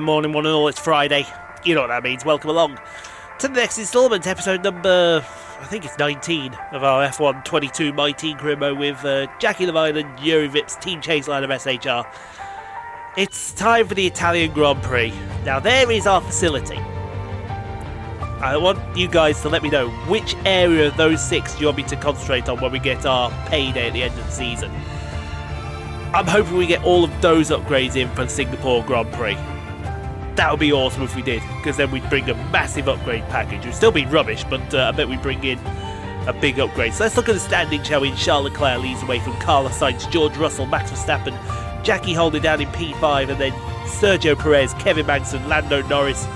Morning one and all, it's Friday. You know what that means. Welcome along to the next instalment, episode number, I think it's 19 of our F1 22 My Team Crimo with Jacqueline and Juri Team Chaseliner SHR. It's time for the Italian Grand Prix. Now there is our facility. I want you guys to let me know which area of those 6 do you want me to concentrate on when we get our payday at the end of the season. I'm hoping we get all of those upgrades in for the Singapore Grand Prix. That would be awesome if we did, because then we'd bring a massive upgrade package. It would still be rubbish, but I bet we'd bring in a big upgrade. So let's look at the standing, shall we? Charles Leclerc leads away from Carlos Sainz, George Russell, Max Verstappen, Jackie holding down in P5, and then Sergio Perez, Kevin Magnussen, Lando Norris,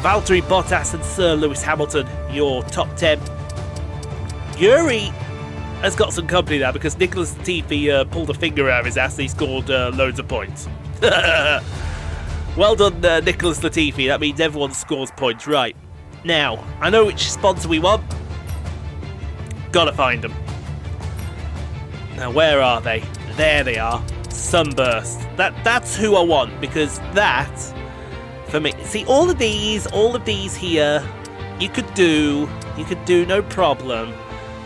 Valtteri Bottas and Sir Lewis Hamilton, your top 10. Juri has got some company now because Nicholas Latifi pulled a finger out of his ass and he scored loads of points. Well done, Nicholas Latifi. That means everyone scores points. Right. Now, I know which sponsor we want. Gotta find them. Now, where are they? There they are. Sunburst. That's who I want, because that, for me, see, all of these here, you could do no problem.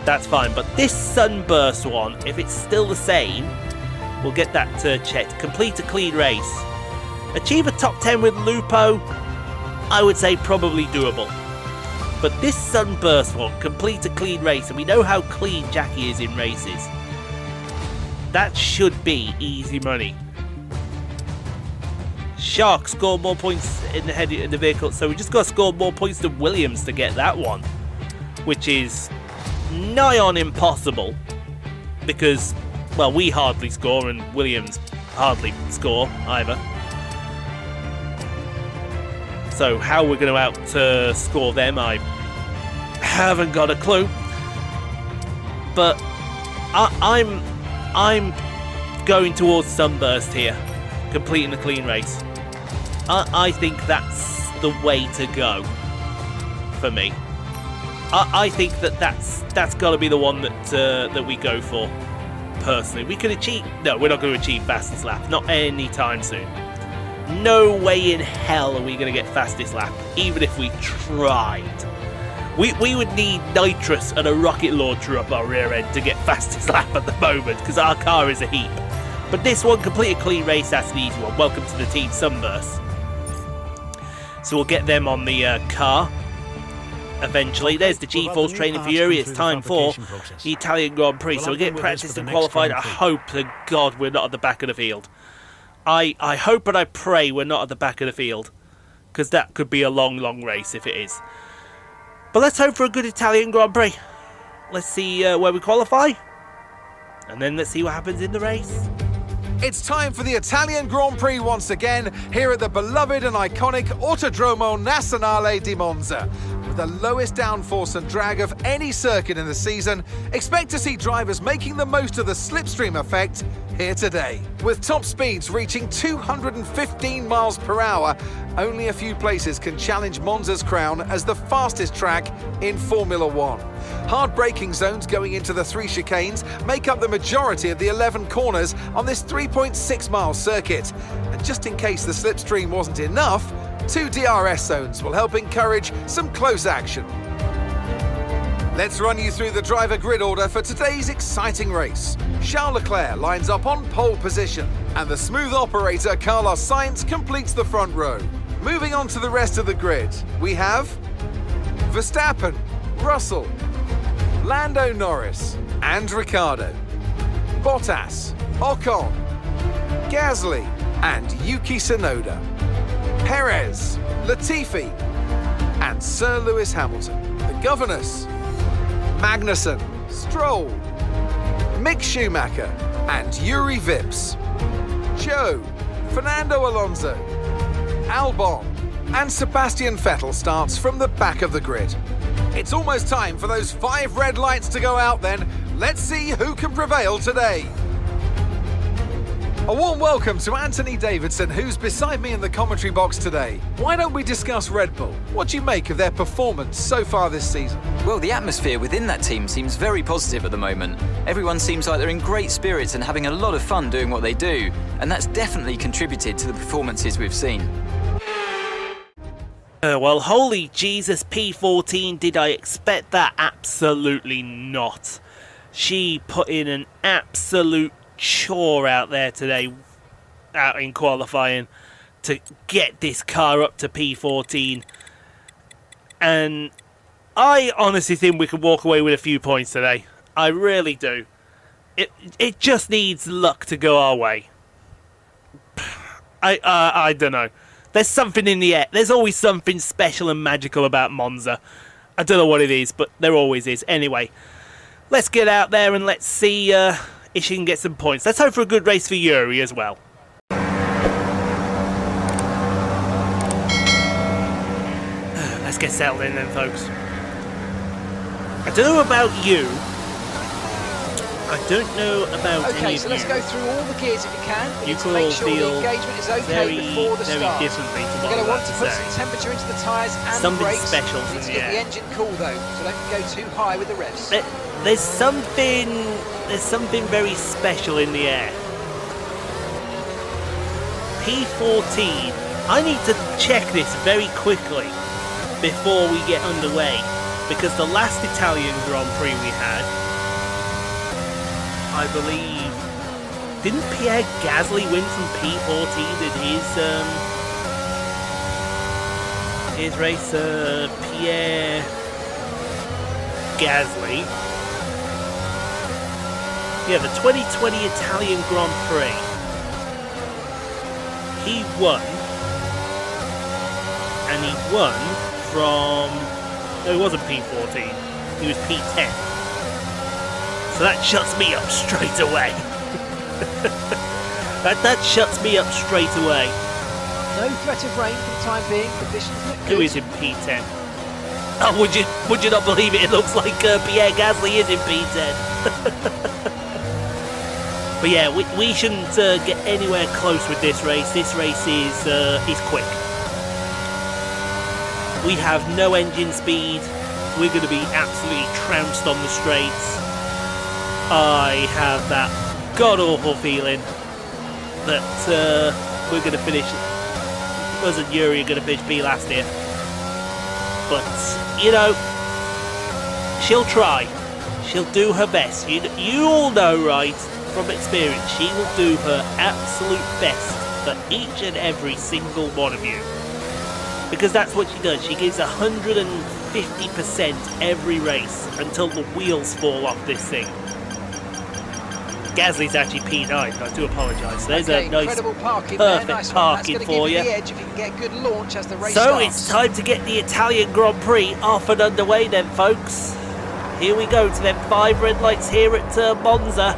That's fine. But this Sunburst one, if it's still the same, we'll get that checked. Complete a clean race. Achieve a top 10 with Lupo, I would say probably doable. But this Sunburst one, complete a clean race, and we know how clean Jackie is in races. That should be easy money. Shark scored more points in the vehicle, so we just got to score more points than Williams to get that one, which is nigh on impossible, because, well, we hardly score and Williams hardly score either. So how we're going to out-score them, I haven't got a clue. But I'm going towards Sunburst here, completing a clean race. I think that's the way to go for me. I think that's got to be the one that we go for. Personally, we could achieve. No, we're not going to achieve fastest lap. Not anytime soon. No way in hell are we going to get fastest lap, even if we tried. We would need nitrous and a rocket launcher up our rear end to get fastest lap at the moment, because our car is a heap. But this one, complete a clean race, that's an easy one. Welcome to the Team Sunburst. So we'll get them on the car eventually. There's the G-Force training for Juri. It's time for the Italian Grand Prix. So we're getting practiced and qualified. I hope to God we're not at the back of the field. I hope and I pray we're not at the back of the field, because that could be a long, long race if it is. But let's hope for a good Italian Grand Prix. Let's see where we qualify, and then let's see what happens in the race. It's time for the Italian Grand Prix once again, here at the beloved and iconic Autodromo Nazionale di Monza. With the lowest downforce and drag of any circuit in the season, expect to see drivers making the most of the slipstream effect here today. With top speeds reaching 215 miles per hour, only a few places can challenge Monza's crown as the fastest track in Formula One. Hard braking zones going into the 3 chicanes make up the majority of the 11 corners on this 3.6 mile circuit. And just in case the slipstream wasn't enough, 2 DRS zones will help encourage some close action. Let's run you through the driver grid order for today's exciting race. Charles Leclerc lines up on pole position, and the smooth operator Carlos Sainz completes the front row. Moving on to the rest of the grid, we have Verstappen, Russell, Lando Norris and Ricciardo, Bottas, Ocon, Gasly and Yuki Tsunoda, Perez, Latifi and Sir Lewis Hamilton. The governors: Magnussen, Stroll, Mick Schumacher and Juri Vips, Joe, Fernando Alonso, Albon and Sebastian Vettel starts from the back of the grid. It's almost time for those 5 red lights to go out then. Let's see who can prevail today. A warm welcome to Anthony Davidson, who's beside me in the commentary box today. Why don't we discuss Red Bull? What do you make of their performance so far this season? Well, the atmosphere within that team seems very positive at the moment. Everyone seems like they're in great spirits and having a lot of fun doing what they do, and that's definitely contributed to the performances we've seen. Well, holy Jesus, P14, did I expect that? Absolutely not. She put in an absolute chore out there today, out in qualifying, to get this car up to P14. And I honestly think we can walk away with a few points today. I really do. It just needs luck to go our way. I don't know. There's something in the air. There's always something special and magical about Monza. I don't know what it is, but there always is. Anyway, let's get out there and let's see if she can get some points. Let's hope for a good race for Juri as well. Let's get settled in then, folks. I don't know about you. I don't know about any Okay, of so let's you. go through all the gears if you can. We You need can to make all sure feel the engagement is okay very, before the very start. differently to We're what going I'm to want about to to put say. some temperature into the tyres and Something brakes. special We need in to the get air. the engine cool though, so don't go too high with the revs. There's something very special in the air. P14. I need to check this very quickly before we get underway, because the last Italian Grand Prix we had, I believe, didn't Pierre Gasly win from P14 in his race? Pierre Gasly. Yeah, the 2020 Italian Grand Prix. He won. And he won from... No, he wasn't P14. He was P10. So that shuts me up straight away. that shuts me up straight away. No threat of rain for the time being. Conditions look good. Who is in P10? Oh, would you not believe it? It looks like Pierre Gasly is in P10. But yeah, we shouldn't get anywhere close with this race. This race is quick. We have no engine speed. We're going to be absolutely trounced on the straights. I have that god-awful feeling that we're going to finish... Us and Juri are going to finish B last here. But, you know, she'll try. She'll do her best. You all know, right, from experience, she will do her absolute best for each and every single one of you. Because that's what she does. She gives 150% every race until the wheels fall off this thing. Gasly's actually P9, I do apologise. There's a nice, perfect parking for you. So it's time to get the Italian Grand Prix off and underway then, folks. Here we go to them 5 red lights here at Monza.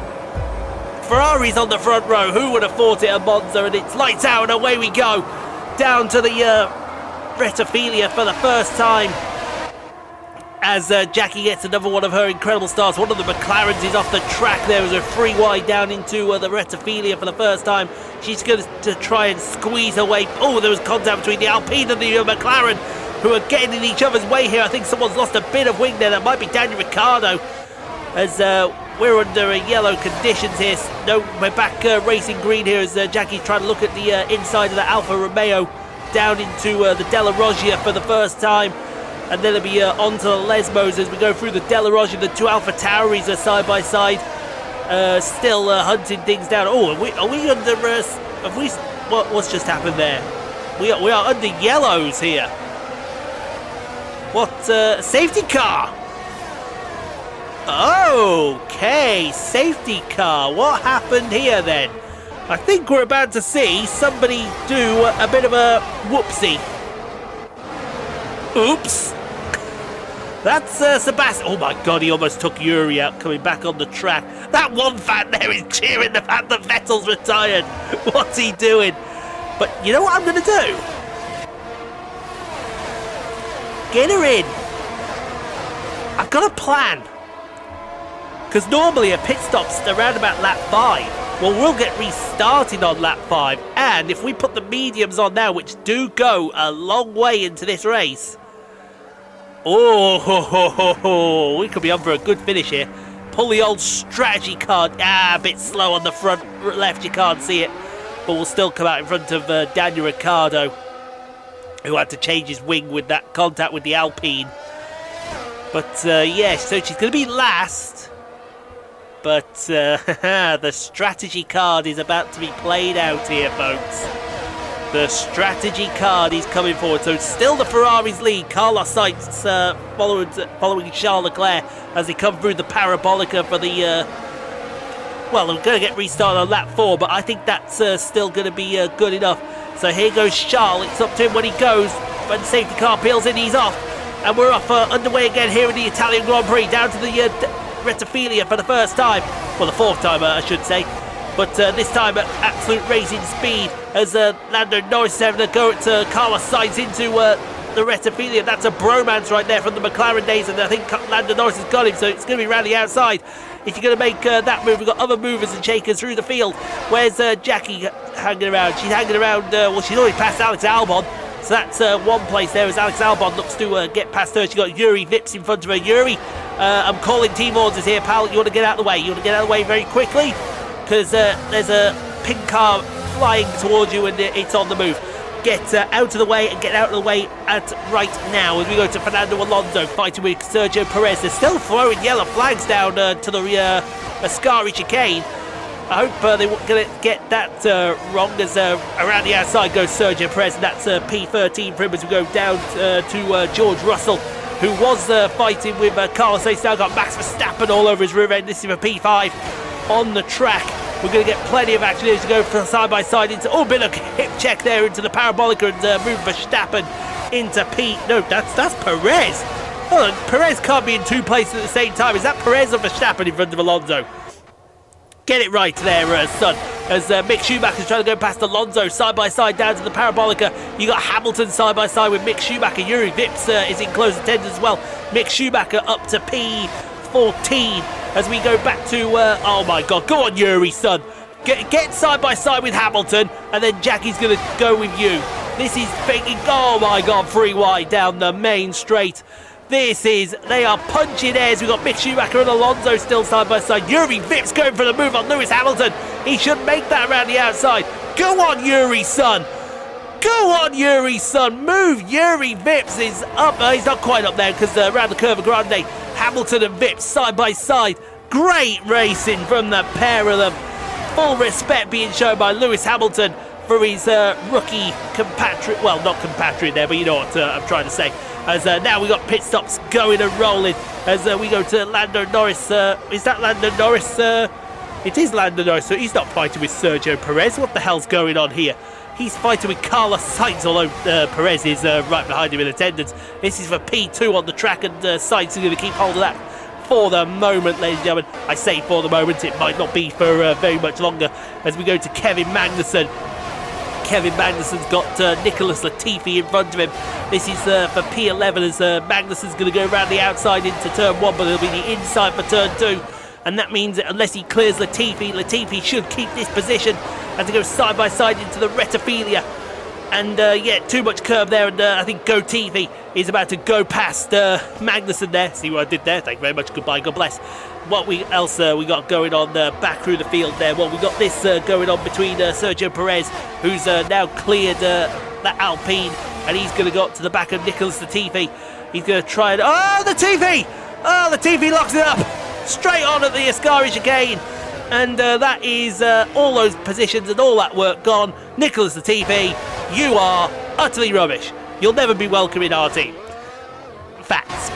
Ferrari's on the front row. Who would have thought it at Monza? And it's lights out and away we go. Down to the Rettifilia for the first time. As Jackie gets another one of her incredible starts. One of the McLarens is off the track. There is a free wide down into the Rettifilia for the first time. She's going to try and squeeze away. Oh, there was contact between the Alpine and the McLaren, who are getting in each other's way here. I think someone's lost a bit of wing there. That might be Daniel Ricciardo. As we're under yellow conditions here. No, we're back racing green here as Jackie's trying to look at the inside of the Alfa Romeo down into the Della Roggia for the first time. And then it'll be onto the Lesmos as we go through the Della Roggia. The two Alpha Tauris are side by side, still hunting things down. Oh, are we under? Have we? What's just happened there? We are under yellows here. What safety car? Okay, safety car. What happened here then? I think we're about to see somebody do a bit of a whoopsie. Oops. That's Sebastian. Oh my god, he almost took Juri out coming back on the track. That one fan there is cheering the fact that Vettel's retired. What's he doing? But you know what I'm going to do? Get her in. I've got a plan. Because normally a pit stop's around about lap 5. Well, we'll get restarted on lap 5. And if we put the mediums on now, which do go a long way into this race... Oh, we could be on for a good finish here. Pull the old strategy card. A bit slow on the front left, you can't see it. But we'll still come out in front of Daniel Ricciardo. who had to change his wing with that contact with the Alpine. But yeah, so she's going to be last. But the strategy card is about to be played out here, folks. The strategy card is coming forward. So still the Ferrari's lead. Carlos Sainz following Charles Leclerc as they come through the parabolica for the... well, I'm going to get restarted on lap 4, but I think that's still going to be good enough. So here goes Charles. It's up to him when he goes. When the safety car peels in, he's off. And we're off underway again here in the Italian Grand Prix. Down to the Rettifilia for the first time. Well, the fourth time, I should say. But this time at absolute racing speed as Lando Norris is having a go at Carlos Sainz into the Rettifilia. That's a bromance right there from the McLaren days, and I think Lando Norris has got him, so it's going to be around the outside. If you're going to make that move, we've got other movers and shakers through the field. Where's Jackie hanging around? She's hanging around, well, she's already passed Alex Albon. So that's one place there as Alex Albon looks to get past her. She's got Juri Vips in front of her. Juri, I'm calling team orders here, pal. You want to get out of the way? You want to get out of the way very quickly? Because there's a pink car flying towards you and it's on the move. Get out of the way and get out of the way right now as we go to Fernando Alonso fighting with Sergio Perez. They're still throwing yellow flags down to the Ascari chicane. I hope they won't get that wrong as around the outside goes Sergio Perez, and that's P13 for him as we go down to George Russell, who was fighting with Carlos Sainz. Now got Max Verstappen all over his rear end. This is a P5 on the track. We're going to get plenty of action here to go from side by side into... Oh, bit of hip check there into the parabolica and move Verstappen into P... No, that's Perez. Hold on, Perez can't be in two places at the same time. Is that Perez or Verstappen in front of Alonso? Get it right there, son. As Mick Schumacher's trying to go past Alonso side by side down to the parabolica. You got Hamilton side by side with Mick Schumacher. Yuri Vips is in close attendance as well. Mick Schumacher up to P14 as we go back to... oh my God, go on Yuri, son. Get side by side with Hamilton, and then Jackie's going to go with you. This is thinking... Oh my God, 3 wide down the main straight. They are punching airs. We've got Mick Schumacher and Alonso still side by side. Yuri Vips going for the move on Lewis Hamilton. He should make that around the outside. Go on, Yuri, son. Go on, Yuri, son. Move. Yuri Vips is up. He's not quite up there because around the Curva Grande, Hamilton and Vips side by side. Great racing from the pair of them. Full respect being shown by Lewis Hamilton for his rookie compatriot. Well, not compatriot there, but you know what I'm trying to say. As now we got pit stops going and rolling as we go to Lando Norris. Is that Lando Norris? It is Lando Norris, so he's not fighting with Sergio Perez. What the hell's going on here? He's fighting with Carlos Sainz, although Perez is right behind him in attendance. This is for P2 on the track, and Sainz is going to keep hold of that for the moment, ladies and gentlemen. I say for the moment, it might not be for very much longer as we go to Kevin Magnussen. Kevin Magnussen's got Nicholas Latifi in front of him. This is for P11 as Magnussen's going to go around the outside into turn 1, but it'll be the inside for turn 2. And that means that unless he clears Latifi, Latifi should keep this position as he goes side by side into the Rettifilia. And yeah, too much curve there, and I think Latifi is about to go past Magnussen there. See what I did there? Thank you very much. Goodbye. God bless. What else we got going on back through the field there? Well, we got this going on between Sergio Perez, who's now cleared that Alpine, and he's going to go up to the back of Nicholas Latifi. He's going to try and... Oh, Latifi! Oh, Latifi locks it up! Straight on at the Ascari chicane. And that is all those positions and all that work gone. Nicholas Latifi, you are utterly rubbish. You'll never be welcome in our team. Facts.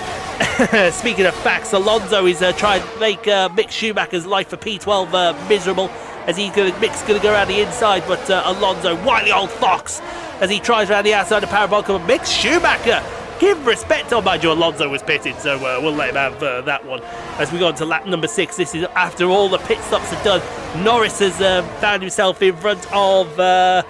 Speaking of facts, Alonso is trying to make Mick Schumacher's life for P12 miserable as Mick's going to go around the inside, but Alonso, wily old fox, as he tries around the outside of parabolica. Mick Schumacher, give respect. Oh, mind you, Alonso was pitted, so we'll let him have that one. As we go on to lap number 6, this is after all the pit stops are done. Norris has found himself in front of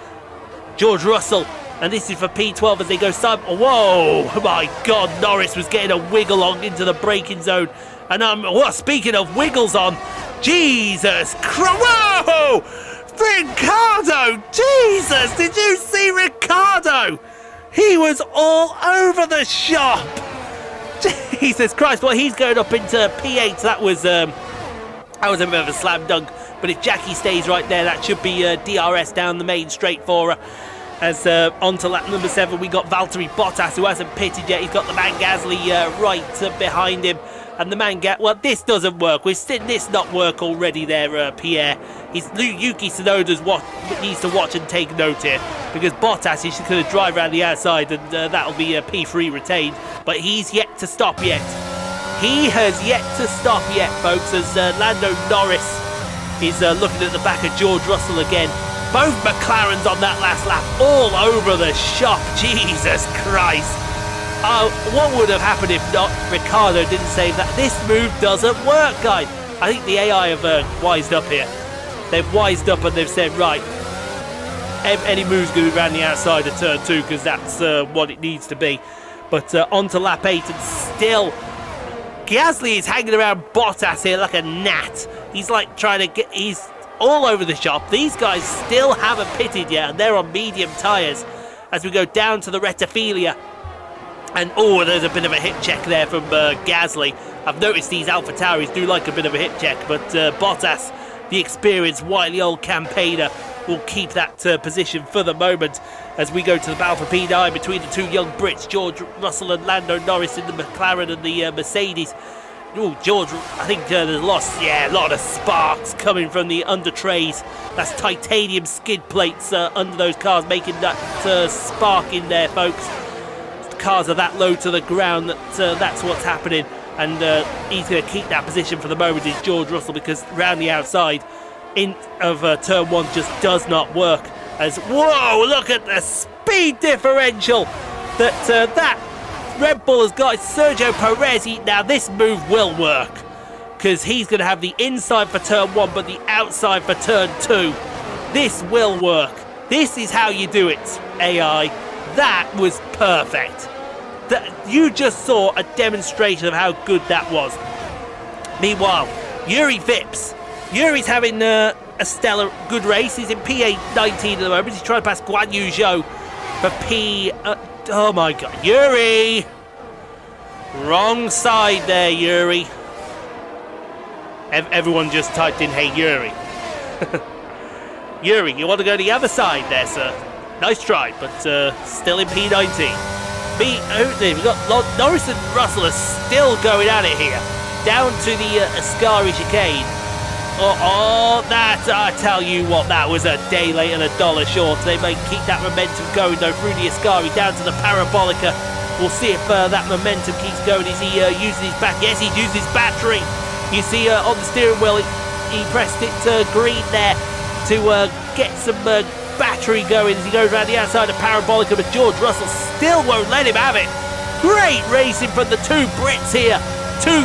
George Russell. And this is for P12 as they go side... Whoa! My God, Norris was getting a wiggle on into the braking zone. And speaking of wiggles on, Jesus Christ! Whoa! Ricciardo! Jesus! Did you see Ricciardo? He was all over the shop! Jesus Christ! Well, he's going up into P8. That was a bit of a slam dunk. But if Jackie stays right there, that should be DRS down the main straight for her. As on to lap number 7, we got Valtteri Bottas, who hasn't pitted yet. He's got the man Gasly right behind him. And the man well, this doesn't work. We've seen this not work already there, Pierre. Yuki Tsunoda's needs to watch and take note here, because Bottas is just going to drive around the outside, and that'll be a P3 retained. But he's yet to stop yet. He has yet to stop yet, folks, as Lando Norris is looking at the back of George Russell again. Both McLarens on that last lap, all over the shop. Jesus Christ. What would have happened if not Ricciardo didn't save that? This move doesn't work, guys. I think the AI have wised up here. They've wised up and they've said, right, any move's going to be around the outside of turn 2, because that's what it needs to be. But on to lap 8, and still Gasly is hanging around Bottas here like a gnat. He's like trying to he's all over the shop. These guys still haven't pitted yet, and they're on medium tyres as we go down to the Rettifilia. And there's a bit of a hip check there from Gasly. I've noticed these AlphaTauris do like a bit of a hip check, but Bottas, the experienced wily old campaigner, will keep that position for the moment as we go to the Alpha P9 between the two young Brits, George Russell and Lando Norris in the McLaren and the Mercedes. George, I think there's a lot of sparks coming from the under trays. That's titanium skid plates under those cars, making that spark in there, folks. Cars are that low to the ground that's what's happening, and he's going to keep that position for the moment, is George Russell, because round the outside of turn 1 just does not work. As whoa, look at the speed differential that Red Bull has got. Sergio Perez. Now this move will work, because he's going to have the inside for turn 1 but the outside for turn 2. This will work. This is how you do it, AI. That was perfect. You just saw a demonstration of how good that was. Meanwhile, Juri Vips. Yuri's having a stellar good race. He's in P19 at the moment. He's trying to pass Guan Yu Zhou for P... oh my god. Juri! Wrong side there, Juri. Everyone just typed in, hey, Juri. Juri, you want to go to the other side there, sir? Nice try, but still in P19. We've got Norris and Russell are still going at it here. Down to the Ascari chicane. That, I tell you what, that was a day late and $1 short. They may keep that momentum going, though, through the Ascari, down to the Parabolica. We'll see if that momentum keeps going. Is he using his back? Yes, he used his battery. You see on the steering wheel, he pressed it green there to get some battery going as he goes around the outside of Parabolica, but George Russell still won't let him have it. Great racing from the two Brits here. Two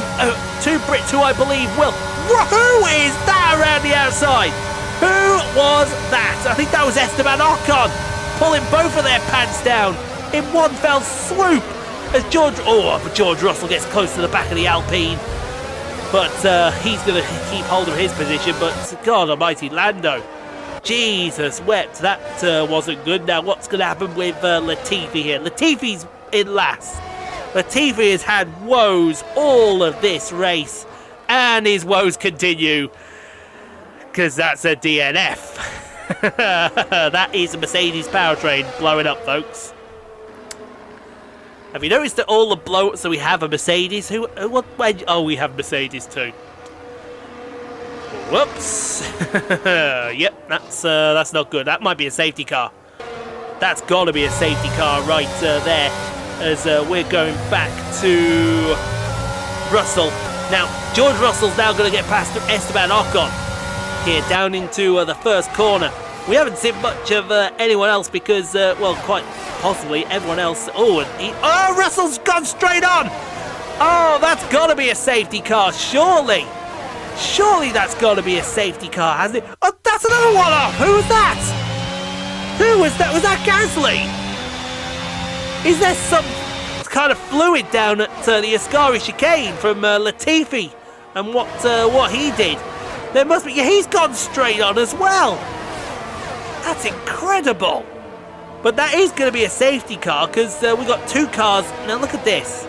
Brits who I believe will. Who is that around the outside? Who was that? I think that was Esteban Ocon pulling both of their pants down in one fell swoop as George Russell gets close to the back of the Alpine. But he's going to keep hold of his position, but God almighty, Lando. Jesus wept, that wasn't good. Now what's going to happen with Latifi here? Latifi's in last. Latifi has had woes all of this race, and his woes continue, because that's a DNF. That is a Mercedes powertrain blowing up, folks. Have you noticed that all the blow-ups that we have are Mercedes? We have Mercedes too. Whoops. Yep, that's not good. That might be a safety car. That's got to be a safety car right there, as we're going back to Russell. Now, George Russell's now going to get past Esteban Ocon here, down into the first corner. We haven't seen much of anyone else because, quite possibly everyone else... Russell's gone straight on! Oh, that's got to be a safety car, surely! Surely that's got to be a safety car, hasn't it? Oh, that's another one off! Who was that? Who was that? Was that Gasly? Is there some kind of fluid down at the Ascari chicane from Latifi and what he did? There must be... Yeah, he's gone straight on as well. That's incredible. But that is going to be a safety car because we've got two cars. Now look at this.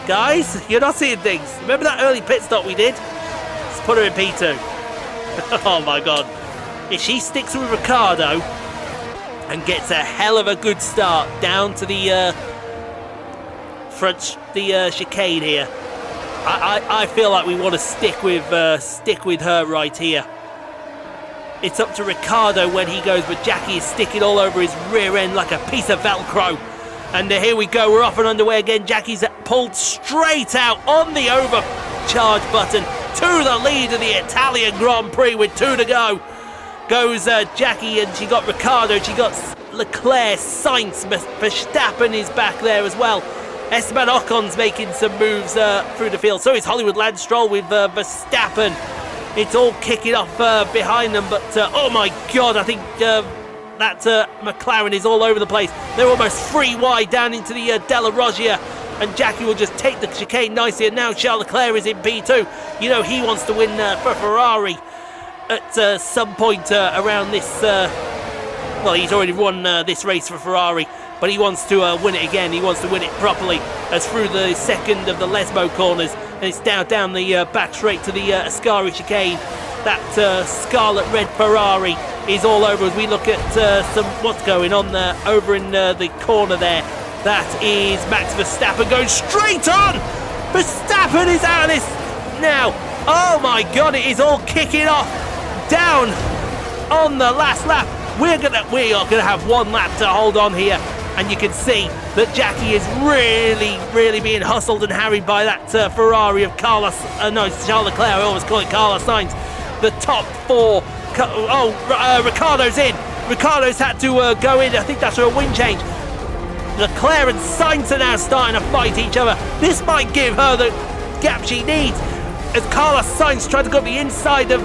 Guys, you're not seeing things. Remember that early pit stop we did? Let's put her in P2. Oh my god. If she sticks with Ricardo, and gets a hell of a good start down to the chicane here. I feel like we want to stick with her right here. It's up to Ricciardo when he goes, but Jackie is sticking all over his rear end like a piece of Velcro. And here we go, we're off and underway again. Jackie's pulled straight out on the overcharge button to the lead of the Italian Grand Prix with 2 to go. Goes Jackie, and she got Ricciardo, she got Leclerc, Sainz, Verstappen is back there as well. Esteban Ocon's making some moves through the field. So is Hollywood Lance Stroll with Verstappen. It's all kicking off behind them, but oh my God, I think that McLaren is all over the place. They're almost 3 wide down into the Della Roggia, and Jackie will just take the chicane nicely, and now Charles Leclerc is in P2. You know he wants to win for Ferrari at some point around this. Well, he's already won this race for Ferrari, but he wants to win it again. He wants to win it properly, as through the second of the Lesmo corners, and it's down the back straight to the Ascari chicane. That scarlet red Ferrari is all over as we look at what's going on there over in the corner there. That is Max Verstappen going straight on. Verstappen is out of this now. Oh my God, it is all kicking off down on the last lap. We are gonna have 1 lap to hold on here, and you can see that Jackie is really being hustled and harried by that Ferrari of Charles Leclerc. I always call it Carlos Sainz. The top 4. Ricciardo's in. Ricciardo's had to go in. I think that's a wing change. Leclerc and Sainz are now starting to fight each other. This might give her the gap she needs, as Carlos Sainz tried to go up the inside of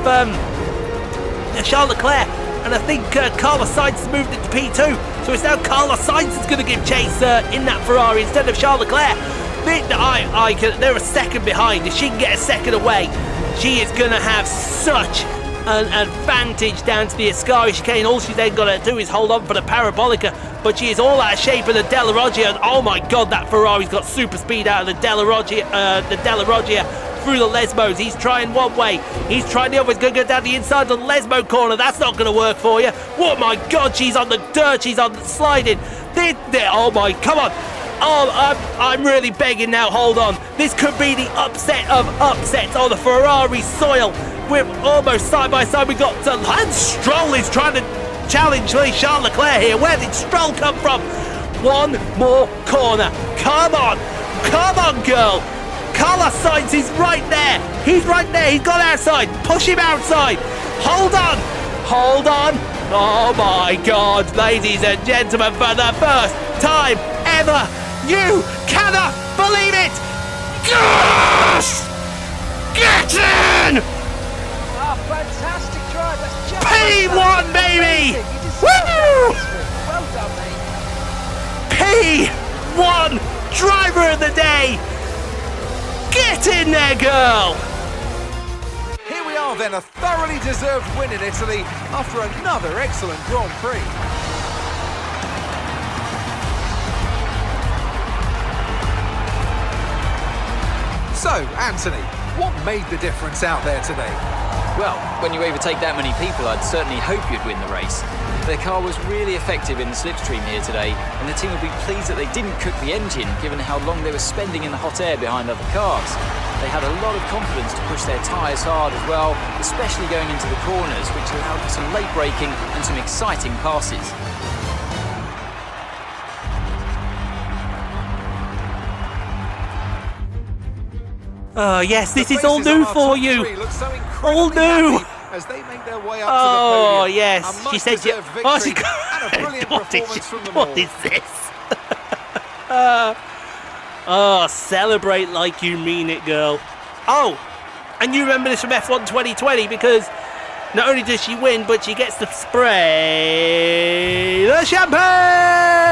Charles Leclerc, and I think Carlos Sainz has moved into P2, so it's now Carlos Sainz that's going to give chase in that Ferrari instead of Charles Leclerc. They're a second behind. If she can get a second away, she is going to have such an advantage down to the Ascari chicane. All she's then got to do is hold on for the Parabolica, but she is all out of shape in the Della Roggia, and oh my God, that Ferrari's got super speed out of the Della Roggia through the Lesmos. He's trying one way, he's trying the other. He's going to go down the inside of the Lesmo corner. That's not going to work for you. Oh my God, she's on the dirt, she's on the sliding. Oh my, come on. Oh, I'm really begging now, hold on. This could be the upset of upsets on the Ferrari soil. We're almost side by side. We got Lance Stroll is trying to challenge Charles Leclerc here. Where did Stroll come from? 1 more corner. Come on, girl. Carlos Sainz is right there. He's right there. He's gone outside. Push him outside. Hold on. Oh my God, ladies and gentlemen, for the first time ever, you cannot believe it. Yes! Get in! Ah, fantastic drive. That's just P1, baby! Woo! Well done, mate. P1 driver of the day. Get in there, girl! Here we are then, a thoroughly deserved win in Italy after another excellent Grand Prix. So, Anthony, what made the difference out there today? Well, when you overtake that many people, I'd certainly hope you'd win the race. Their car was really effective in the slipstream here today, and the team will be pleased that they didn't cook the engine, given how long they were spending in the hot air behind other cars. They had a lot of confidence to push their tyres hard as well, especially going into the corners, which allowed for some late braking and some exciting passes. Oh yes, this is all new for you. All new. As they make their way up Oh to the podium. yes, she said she. Oh, she got. And a brilliant performance from them all. What is this? Oh, celebrate like you mean it, girl. Oh, and you remember this from F1 2020 because not only does she win, but she gets to spray the champagne.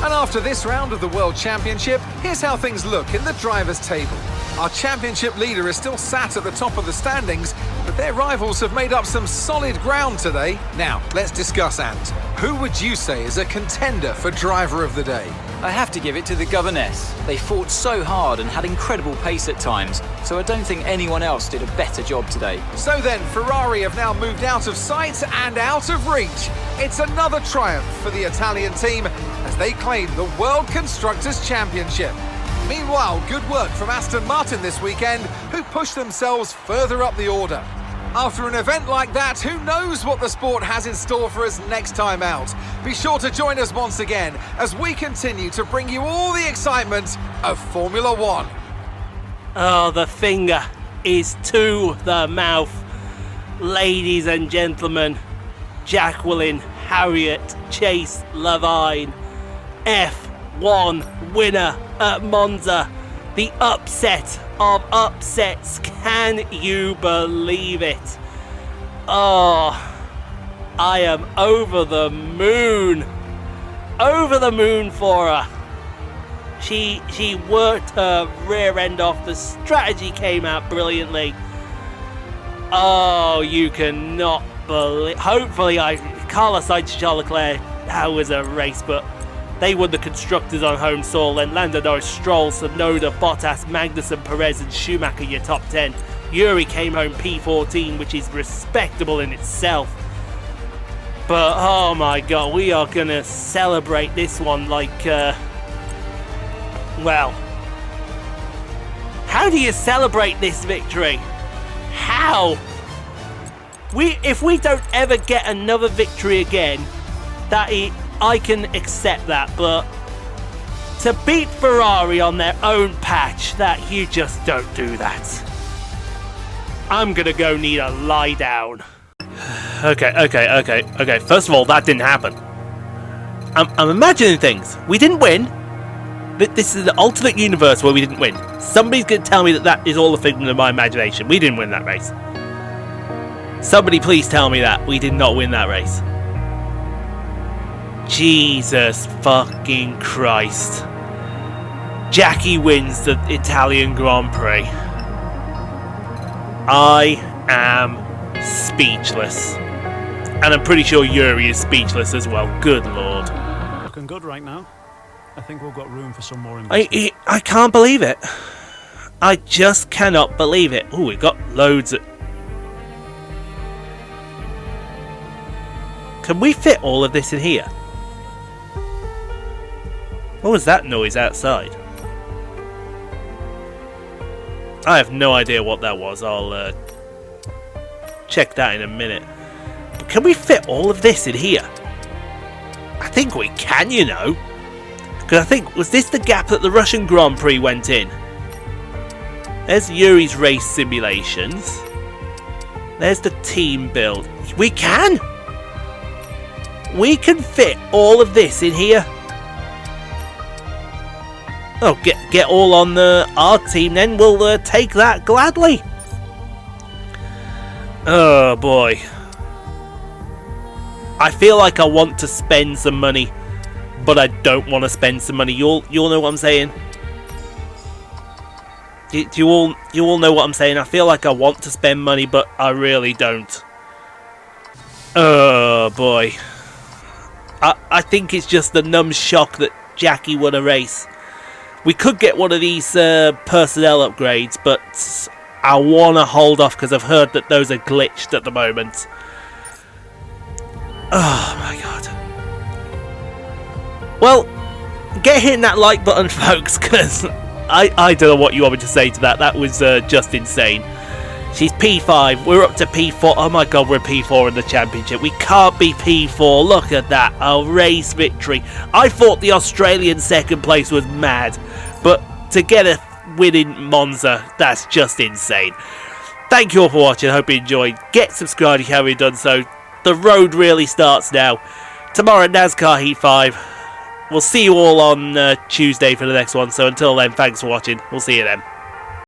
And after this round of the World Championship, here's how things look in the drivers' table. Our championship leader is still sat at the top of the standings, but their rivals have made up some solid ground today. Now, let's discuss, Ant. Who would you say is a contender for driver of the day? I have to give it to the governess. They fought so hard and had incredible pace at times, so I don't think anyone else did a better job today. So then, Ferrari have now moved out of sight and out of reach. It's another triumph for the Italian team as they claim the World Constructors' Championship. Meanwhile, good work from Aston Martin this weekend, who pushed themselves further up the order. After an event like that, who knows what the sport has in store for us next time out? Be sure to join us once again as we continue to bring you all the excitement of Formula One. Oh, the finger is to the mouth. Ladies and gentlemen, Jacqueline, Harriet, Chase-Levin, F1 winner at Monza. The upset of upsets. Can you believe it? Oh, I am over the moon. Over the moon for her. She worked her rear end off. The strategy came out brilliantly. Oh, you cannot believe. Hopefully, Carlos Sainz, Charles Leclerc, that was a race, but they won the constructors on home soil. Then Lando Norris, Stroll, Tsunoda, Bottas, Magnussen, Perez, and Schumacher, your top 10. Juri came home P14, which is respectable in itself. But oh my god, we are gonna celebrate this one like, well, how do you celebrate this victory? How? If we don't ever get another victory again, I can accept that, but to beat Ferrari on their own patch, that you just don't do that. I'm gonna go need a lie down. Okay. First of all, that didn't happen. I'm imagining things. We didn't win. This is the alternate universe where we didn't win. Somebody's gonna tell me that is all a figment of my imagination. We didn't win that race. Somebody please tell me that we did not win that race. Jesus fucking Christ. Jackie wins the Italian Grand Prix. I am speechless. And I'm pretty sure Juri is speechless as well. Good lord. Looking good right now. I think we've got room for some more investment. I can't believe it. I just cannot believe it. Oh, we've got loads of... Can we fit all of this in here? What was that noise outside? I have no idea what that was. I'll check that in a minute. But can we fit all of this in here? I think we can, you know. Because I think, was this the gap that the Russian Grand Prix went in? There's Yuri's race simulations. There's the team build. We can! We can fit all of this in here. Oh, get all on our team then. We'll take that gladly. Oh boy. I feel like I want to spend some money, but I don't want to spend some money. You all know what I'm saying? Do you all know what I'm saying? I feel like I want to spend money, but I really don't. Oh boy. I think it's just the numb shock that Jackie won a race. We could get one of these personnel upgrades, but I want to hold off because I've heard that those are glitched at the moment. Oh my god. Well, get hitting that like button, folks, because I don't know what you want me to say to that. That was just insane. She's P5. We're up to P4. Oh my god, we're P4 in the championship. We can't be P4. Look at that. A race victory. I thought the Australian second place was mad. But to get a win in Monza, that's just insane. Thank you all for watching. I hope you enjoyed. Get subscribed if you haven't done so. The road really starts now. Tomorrow, NASCAR Heat 5. We'll see you all on Tuesday for the next one. So until then, thanks for watching. We'll see you then.